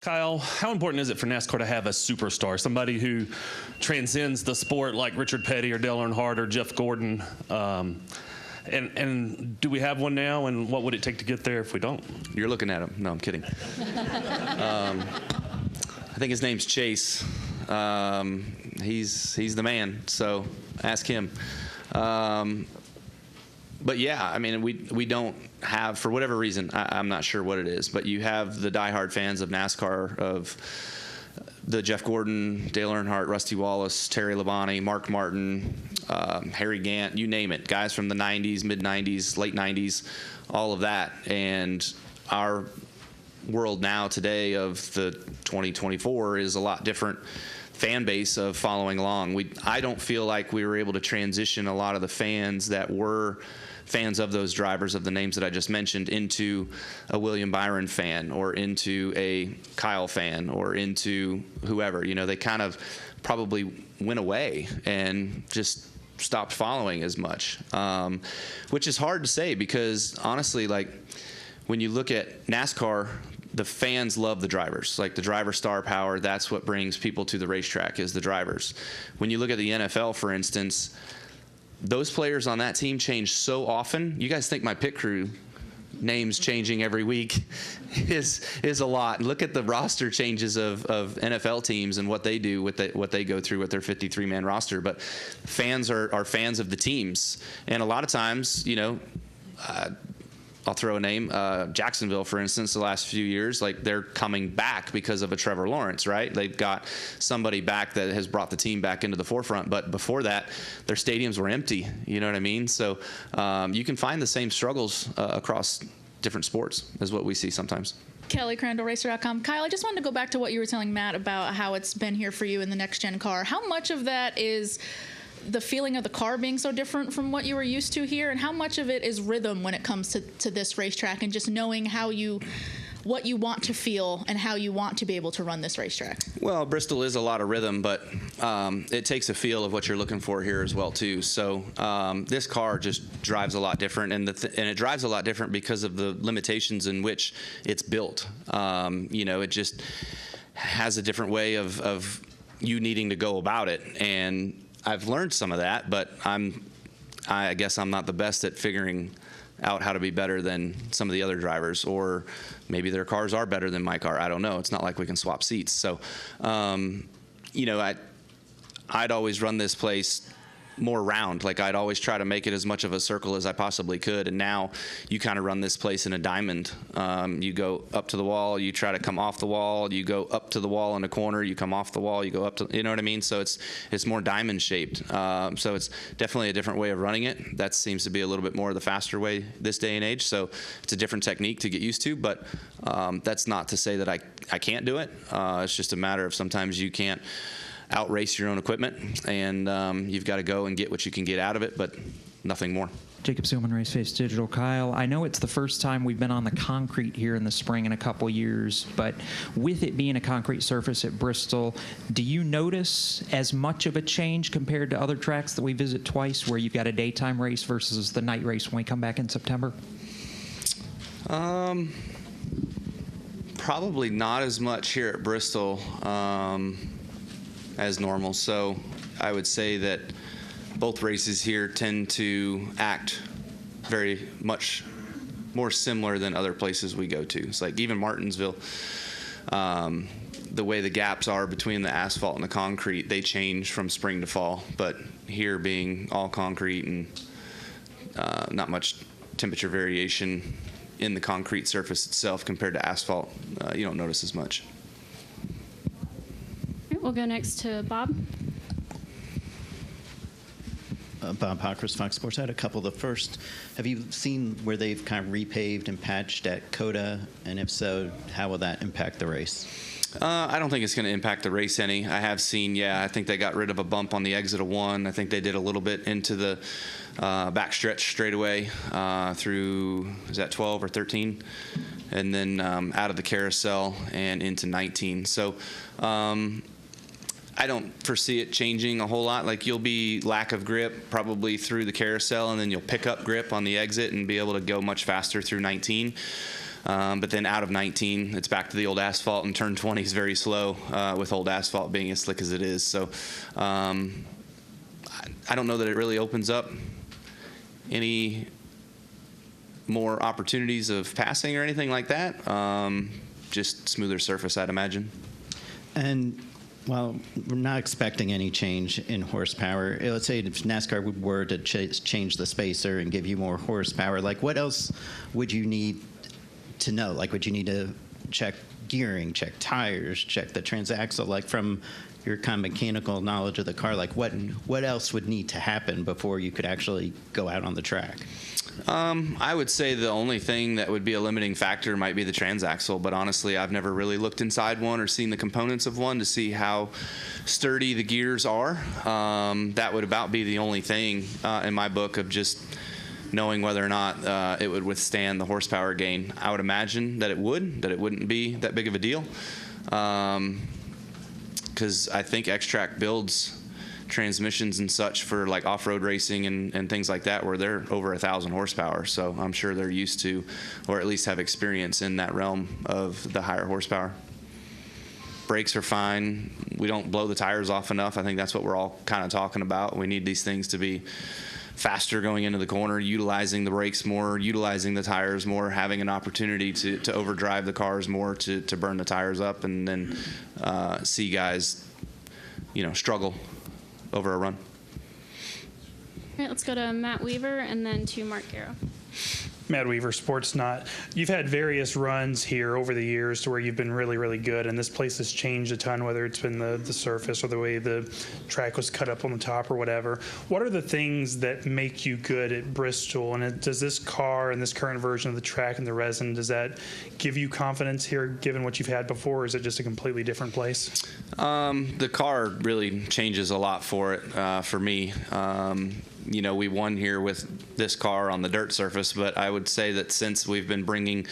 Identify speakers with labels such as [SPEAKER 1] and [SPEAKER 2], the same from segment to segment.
[SPEAKER 1] Kyle, how important is it for NASCAR to have a superstar, somebody who transcends the sport like Richard Petty or Dale Earnhardt or Jeff Gordon? And do we have one now, and what would it take to get there if we don't?
[SPEAKER 2] You're looking at him. No, I'm kidding. I think his name's Chase. He's the man, so ask him. But yeah, I mean, we don't have, for whatever reason, I'm not sure what it is, but you have the diehard fans of NASCAR, of the Jeff Gordon, Dale Earnhardt, Rusty Wallace, Terry Labonte, Mark Martin, Harry Gant, you name it, guys from the 90s, mid-90s, late 90s, all of that. And our world now today of the 2024 is a lot different fan base of following along. I don't feel like we were able to transition a lot of the fans that were fans of those drivers, of the names that I just mentioned, into a William Byron fan or into a Kyle fan or into whoever. You know, they kind of probably went away and just stopped following as much, which is hard to say because honestly, like when you look at NASCAR, the fans love the drivers. Like the driver star power, that's what brings people to the racetrack, is the drivers. When you look at the NFL, for instance, those players on that team change so often. You guys think my pit crew names changing every week is a lot. Look at the roster changes of NFL teams and what they do, what they go through with their 53-man roster. But fans are fans of the teams. And a lot of times, you know, I'll throw a name, Jacksonville, for instance, the last few years, like they're coming back because of a Trevor Lawrence, right? They've got somebody back that has brought the team back into the forefront. But before that, their stadiums were empty. You know what I mean? So you can find the same struggles across different sports as what we see sometimes.
[SPEAKER 3] Kelly Crandall, Racer.com. Kyle, I just wanted to go back to what you were telling Matt about how it's been here for you in the next-gen car. How much of that is the feeling of the car being so different from what you were used to here, and how much of it is rhythm when it comes to this racetrack and just knowing what you want to feel and how you want to be able to run this racetrack? Well,
[SPEAKER 2] Bristol is a lot of rhythm, but it takes a feel of what you're looking for here as well too. So this car just drives a lot different, and it drives a lot different because of the limitations in which it's built. You know, it just has a different way of you needing to go about it, and I've learned some of that, but I guess I'm not the best at figuring out how to be better than some of the other drivers, or maybe their cars are better than my car. I don't know. It's not like we can swap seats. So, you know, I'd always run this place more round. Like I'd always try to make it as much of a circle as I possibly could. And now you kind of run this place in a diamond. You go up to the wall, you try to come off the wall, you go up to the wall in a corner, you come off the wall, you go up to, you know what I mean? So it's more diamond shaped. So it's definitely a different way of running it. That seems to be a little bit more of the faster way this day and age. So it's a different technique to get used to, but that's not to say that I can't do it. It's just a matter of sometimes you can't outrace your own equipment, and you've got to go and get what you can get out of it, but nothing more.
[SPEAKER 4] Jacob Seelman, Raceface Digital. Kyle, I know it's the first time we've been on the concrete here in the spring in a couple years, but with it being a concrete surface at Bristol, do you notice as much of a change compared to other tracks that we visit twice where you've got a daytime race versus the night race when we come back in September?
[SPEAKER 2] Probably not as much here at Bristol as normal. So I would say that both races here tend to act very much more similar than other places we go to. It's like even Martinsville, the way the gaps are between the asphalt and the concrete, they change from spring to fall. But here being all concrete and not much temperature variation in the concrete surface itself compared to asphalt, you don't notice as much.
[SPEAKER 5] We'll go next to Bob.
[SPEAKER 6] Bob Pockris, Fox Sports. I had a couple. The first, have you seen where they've kind of repaved and patched at COTA? And if so, how will that impact the race?
[SPEAKER 2] I don't think it's going to impact the race any. I have seen, I think they got rid of a bump on the exit of 1. I think they did a little bit into the backstretch straightaway through, is that 12 or 13? And then out of the carousel and into 19. So I don't foresee it changing a whole lot. Like you'll be lack of grip probably through the carousel, and then you'll pick up grip on the exit and be able to go much faster through 19. But then out of 19, it's back to the old asphalt, and turn 20 is very slow with old asphalt being as slick as it is. So I don't know that it really opens up any more opportunities of passing or anything like that. Just smoother surface, I'd imagine.
[SPEAKER 6] And well, we're not expecting any change in horsepower. Let's say if NASCAR were to change the spacer and give you more horsepower, like what else would you need to know? Like, would you need to check gearing, check tires, check the transaxle? Like, from your kind of mechanical knowledge of the car, like what else would need to happen before you could actually go out on the track?
[SPEAKER 2] I would say the only thing that would be a limiting factor might be the transaxle, but honestly, I've never really looked inside one or seen the components of one to see how sturdy the gears are. That would about be the only thing in my book of just knowing whether or not it would withstand the horsepower gain. I would imagine that it wouldn't be that big of a deal, because I think X-Track builds transmissions and such for like off-road racing and things like that where they're over 1,000 horsepower. So I'm sure they're used to, or at least have experience in that realm of the higher horsepower. Brakes are fine. We don't blow the tires off enough. I think that's what we're all kind of talking about. We need these things to be faster going into the corner, utilizing the brakes more, utilizing the tires more, having an opportunity to overdrive the cars more to burn the tires up, and then see guys, struggle over a run.
[SPEAKER 5] All right, let's go to Matt Weaver and then to Mark Garrow.
[SPEAKER 7] Matt Weaver, Sports Not. You've had various runs here over the years to where you've been really, really good, and this place has changed a ton, whether it's been the surface or the way the track was cut up on the top or whatever. What are the things that make you good at Bristol, and does this car and this current version of the track and the resin, does that give you confidence here given what you've had before, or is it just a completely different place?
[SPEAKER 2] The car really changes a lot for me. We won here with this car on the dirt surface, but I would say that since we've been bringing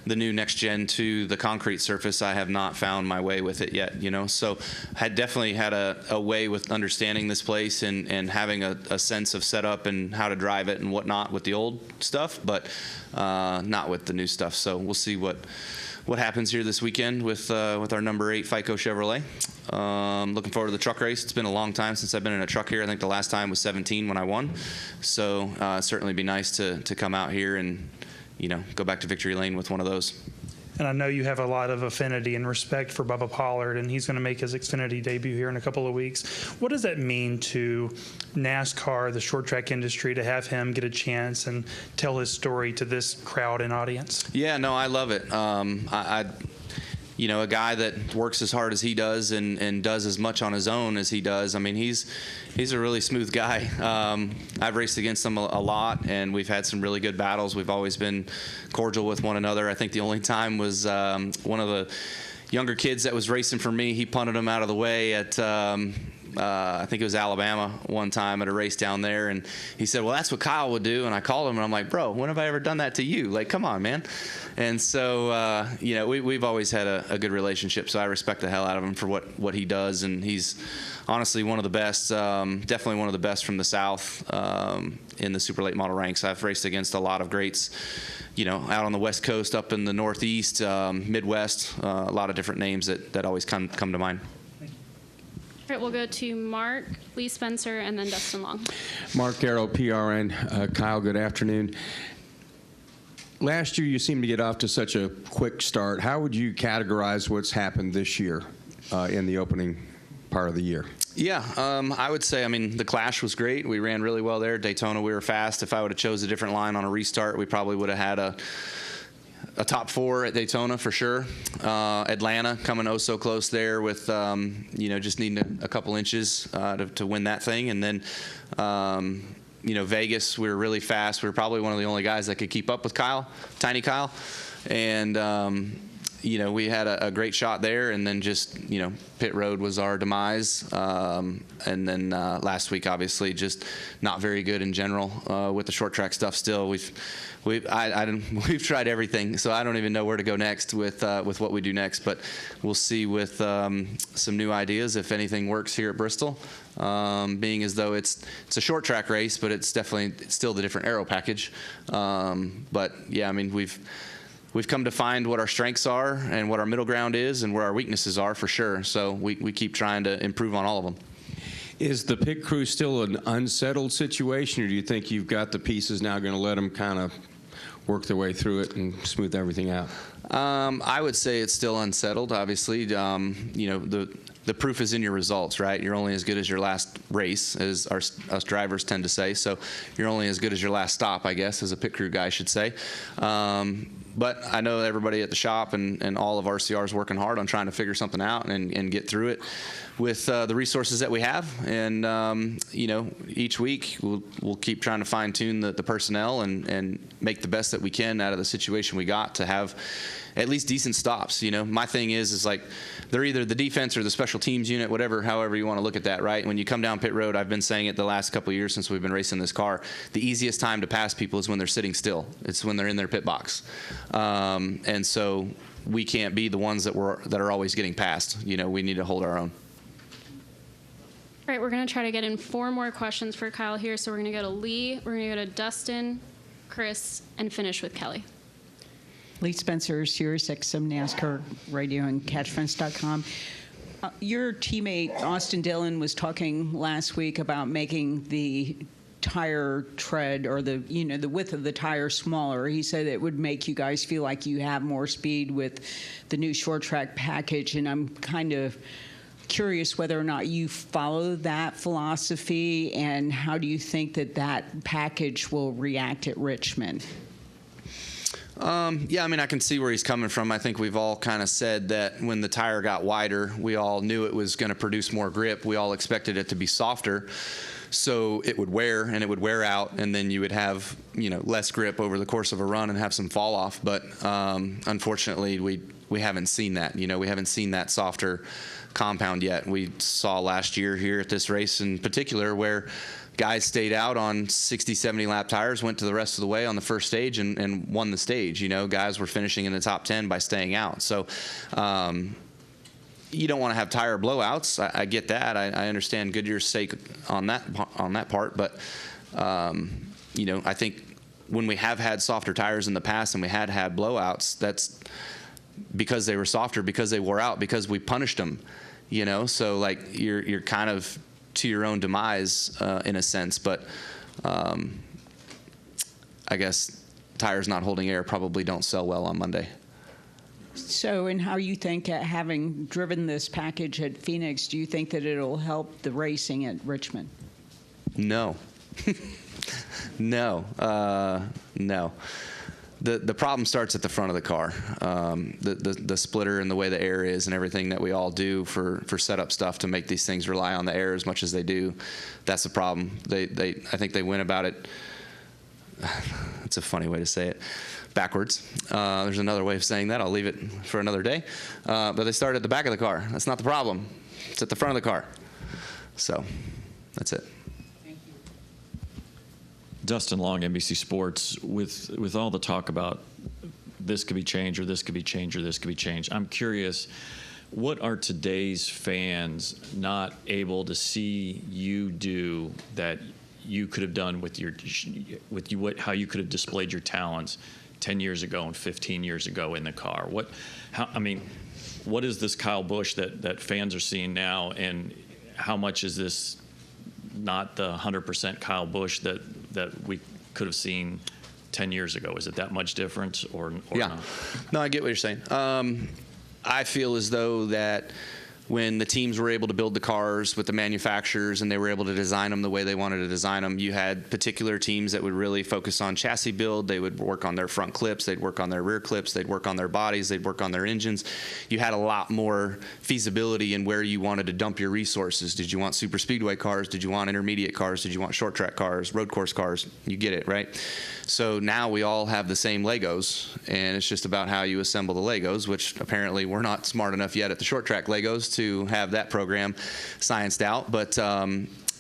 [SPEAKER 2] the new next gen to the concrete surface, I have not found my way with it yet, So I definitely had a way with understanding this place and having a sense of setup and how to drive it and whatnot with the old stuff, but not with the new stuff. So we'll see what happens here this weekend with our number 8 FICO Chevrolet. Looking forward to the truck race. It's been a long time since I've been in a truck here. I think the last time was 17 when I won. So certainly be nice to come out here and go back to victory lane with one of those.
[SPEAKER 7] And I know you have a lot of affinity and respect for Bubba Pollard, and he's going to make his Xfinity debut here in a couple of weeks. What does that mean to NASCAR, the short track industry, to have him get a chance and tell his story to this crowd and audience? Yeah, no, I love it. A guy that works as hard as he does and does as much on his own as he does. I mean, he's a really smooth guy. I've raced against him a lot, and we've had some really good battles. We've always been cordial with one another. I think the only time was one of the younger kids that was racing for me. He punted him out of the way at I think it was Alabama one time at a race down there, and he said, well, that's what Kyle would do. And I called him, and I'm like, bro, when have I ever done that to you? Like, come on, man. And so, we've always had a good relationship, so I respect the hell out of him for what he does, and he's honestly one of the best, definitely one of the best from the South in the super late model ranks. I've raced against a lot of greats, out on the West Coast, up in the Northeast, Midwest, a lot of different names that always come to mind.
[SPEAKER 5] All right, we'll go to Mark, Lee Spencer, and then Dustin Long.
[SPEAKER 8] Mark Garrow, PRN. Kyle, good afternoon. Last year, you seemed to get off to such a quick start. How would you categorize what's happened this year in the opening part of the year?
[SPEAKER 2] Yeah, I would say, the Clash was great. We ran really well there. Daytona, we were fast. If I would have chose a different line on a restart, we probably would have had a top 4 at Daytona for sure. Atlanta coming oh so close there with just needing a couple inches to win that thing, and then Vegas, we were really fast. We were probably one of the only guys that could keep up with Tiny Kyle, and we had a great shot there, and then just pit road was our demise, and then last week obviously just not very good in general with the short track stuff. Still, we've tried everything, so I don't even know where to go next with what we do next. But we'll see with some new ideas if anything works here at Bristol. Being as though it's a short track race, but it's definitely still the different aero package. But yeah, we've we've come to find what our strengths are and what our middle ground is and where our weaknesses are for sure. So we keep trying to improve on all of them.
[SPEAKER 8] Is the pit crew still an unsettled situation, or do you think you've got the pieces now going to let them kind of work their way through it and smooth everything out?
[SPEAKER 2] I would say it's still unsettled, obviously. You know, the proof is in your results, right? You're only as good as your last race, as us drivers tend to say. So you're only as good as your last stop, I guess, as a pit crew guy should say. But I know everybody at the shop and all of RCR is working hard on trying to figure something out and get through it with the resources that we have. And, you know, each week we'll keep trying to fine tune the personnel and make the best that we can out of the situation we got to have at least decent stops. You know, my thing is like they're either the defense or the special teams unit, however you want to look at that, right? When you come down pit road, I've been saying it the last couple of years since we've been racing this car, the easiest time to pass people is when they're sitting still. It's when they're in their pit box. And so we can't be the ones that are always getting passed. You know, we need to hold our own.
[SPEAKER 5] All right, we're going to try to get in 4 more questions for Kyle here. So we're going to go to Lee, we're going to go to Dustin, Chris, and finish with Kelly.
[SPEAKER 9] Lee Spencer, Sirius XM NASCAR Radio and CatchFence.com. Your teammate Austin Dillon was talking last week about making the tire tread or the width of the tire smaller. He said it would make you guys feel like you have more speed with the new short track package, and I'm kind of curious whether or not you follow that philosophy, and how do you think that package will react at Richmond?
[SPEAKER 2] Yeah, I mean, I can see where he's coming from. I think we've all kind of said that when the tire got wider, we all knew it was going to produce more grip. We all expected it to be softer, so it would wear and it would wear out, and then you would have, you know, less grip over the course of a run and have some fall off. But unfortunately, we haven't seen that. You know, we haven't seen that softer compound yet. We saw last year here at this race in particular where guys stayed out on 60, 70 lap tires, went to the rest of the way on the first stage and won the stage. You know, guys were finishing in the top 10 by staying out. So you don't want to have tire blowouts. I get that. I understand Goodyear's sake on that part. But, you know, I think when we have had softer tires in the past and we had blowouts, that's because they were softer, because they wore out, because we punished them, you know. So, like, you're kind of to your own demise in a sense, but I guess tires not holding air probably don't sell well on Monday.
[SPEAKER 9] So, and how you think, having driven this package at Phoenix, do you think that it'll help the racing at Richmond?
[SPEAKER 2] No. No. No. The problem starts at the front of the car. The splitter and the way the air is and everything that we all do for setup stuff to make these things rely on the air as much as they do. That's the problem. I think they went about it. It's a funny way to say it. Backwards. There's another way of saying that. I'll leave it for another day. But they started at the back of the car. That's not the problem. It's at the front of the car. So that's it.
[SPEAKER 10] Dustin Long, NBC Sports. With all the talk about this could be changed or this could be changed or this could be changed, I'm curious, what are today's fans not able to see you do that you could have done how you could have displayed your talents 10 years ago and 15 years ago in the car? What is this Kyle Busch that fans are seeing now, and how much is this not the 100% Kyle Busch that we could have seen 10 years ago? Is it that much different or
[SPEAKER 2] yeah.
[SPEAKER 10] not?
[SPEAKER 2] No, I get what you're saying. I feel as though that when the teams were able to build the cars with the manufacturers and they were able to design them the way they wanted to design them, you had particular teams that would really focus on chassis build. They would work on their front clips. They'd work on their rear clips. They'd work on their bodies. They'd work on their engines. You had a lot more feasibility in where you wanted to dump your resources. Did you want super speedway cars? Did you want intermediate cars? Did you want short track cars, road course cars? You get it, right? So now we all have the same Legos, and it's just about how you assemble the Legos, which apparently we're not smart enough yet at the short track Legos to have that program scienced out. But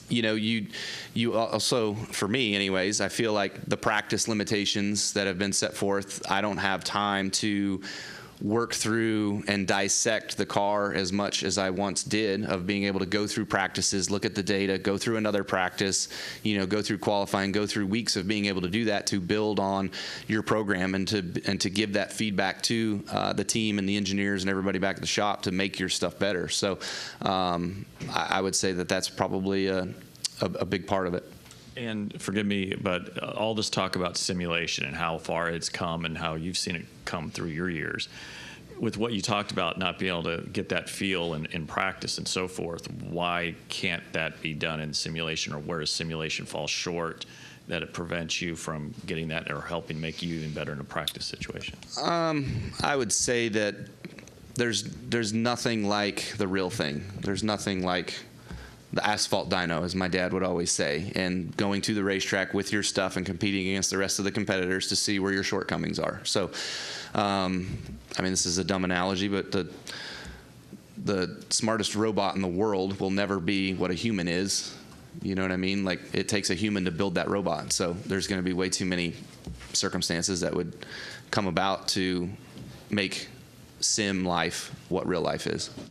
[SPEAKER 2] you know, you also, for me anyways, I feel like the practice limitations that have been set forth, I don't have time to work through and dissect the car as much as I once did, of being able to go through practices, look at the data, go through another practice, go through qualifying, go through weeks of being able to do that, to build on your program and to give that feedback to the team and the engineers and everybody back at the shop to make your stuff better. So I would say that that's probably a big part of it.
[SPEAKER 10] And forgive me, but all this talk about simulation and how far it's come and how you've seen it come through your years, with what you talked about not being able to get that feel in practice and so forth, why can't that be done in simulation, or where does simulation fall short that it prevents you from getting that or helping make you even better in a practice situation?
[SPEAKER 2] I would say that there's nothing like the real thing. There's nothing like the asphalt dyno, as my dad would always say, and going to the racetrack with your stuff and competing against the rest of the competitors to see where your shortcomings are. So, this is a dumb analogy, but the smartest robot in the world will never be what a human is. You know what I mean? Like, it takes a human to build that robot. So there's going to be way too many circumstances that would come about to make sim life what real life is.